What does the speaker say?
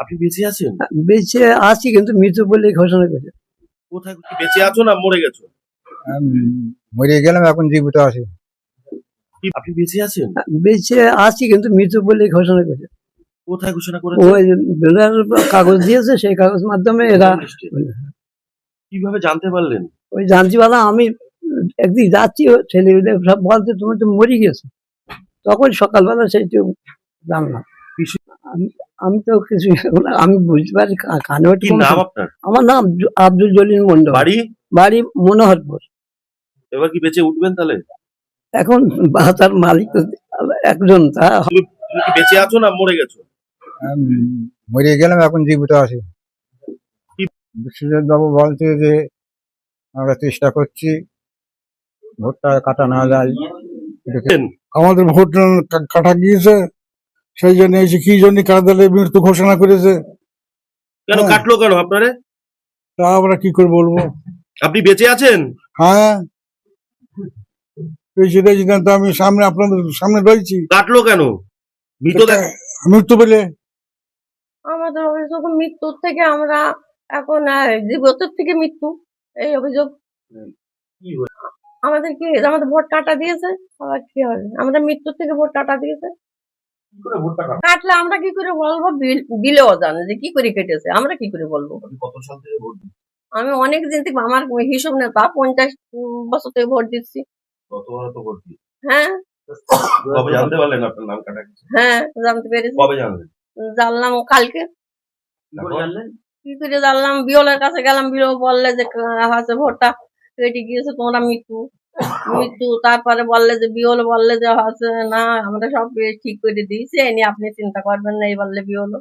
আপনি বেঁচে আছেন? বেঁচে আছি কিন্তু মৃত বলে ঘোষণা করে। কোথায় কি বেঁচে আছো না মরে গেছো? আমি মরে গেলাম, এখন জীবিত আছি। আপনি বেঁচে আছেন? বেঁচে আছি কিন্তু মৃত বলে ঘোষণা করে। কোথায় ঘোষণা করেছে? ওই বেলার কাগজ দিয়েছে, সেই কাগজ মাধ্যমে এরা কিভাবে জানতে পারলেন? ওই জানছিওয়ালা আমি একদিন যাচ্ছি, ছেলেমেয়েদের সব বলছে তুমি তো মরে গেছো। তখন সকালবেলা সেইটু জানলাম। আমি তো কিছু আমি বুঝতে পারি কানে। কি নাম আপনার? আমার নাম আব্দুল জলিল মন্ডল। বাড়ি? বাড়ি মনোহরপুর। এবার কি বেঁচে উঠবেন তাহলে? এখন তার মালিক তো একজন। তুমি কি বেঁচে আছো না মরে গেছো? আমি মরে গেলাম, এখন জীবিত আছি। বিশ্বজিৎ বাবু বলছে যে আমরা চেষ্টা করছি ভোটটা কাটা না যায়। আমাদের ভোট কাটা গিয়েছে, সেই জন্য এসে কি জন্য কারাদালে মৃত্যু ঘোষণা করেছে। কেন কাটলো কেন আপনারে? তা আমরা কি করে বলবো? আপনি বেঁচে আছেন? হ্যাঁ, সেটাই তো আমি সামনে আপনাদের সামনে রয়েছি। কাটলো কেন? মৃত্যু পেলে আমাদের অভিযোগ মৃত্যুর থেকে আমরা এখন জীবতের থেকে মৃত্যু, এই অভিযোগ। আমাদের কি আমাদের ভোট কাটা দিয়েছে, আবার কি হবে? আমাদের মৃত্যুর থেকে ভোট কাটা দিয়েছে। কাটলে আমরা কি করে বলবো? বিলেও জানে যে কি করে কেটেছে, আমরা কি করে বলবো? কত সাল থেকে ভোট? আমি অনেক দিন থেকে, আমার হিসাব নেই, তা 50 বছর থেকে ভোট দিচ্ছি। হ্যাঁ। কবে জানতে পারলেন আপনার নাম কাটা গেছে? হ্যাঁ, জানতে পেরেছি। কবে জানলেন? জানলাম কালকে। কি করে জানলাম? বিওলের কাছে গেলাম, বিও বললে যে হচ্ছে ভোটটা কেটে গিয়েছে, তোমরা মৃত্যু। তারপরে বললে যে বিওল বললে যে হচ্ছে না, আমরা সব ঠিক করে দিয়েছি, এই নিয়ে আপনি চিন্তা করবেন না, এই বললে বিওল।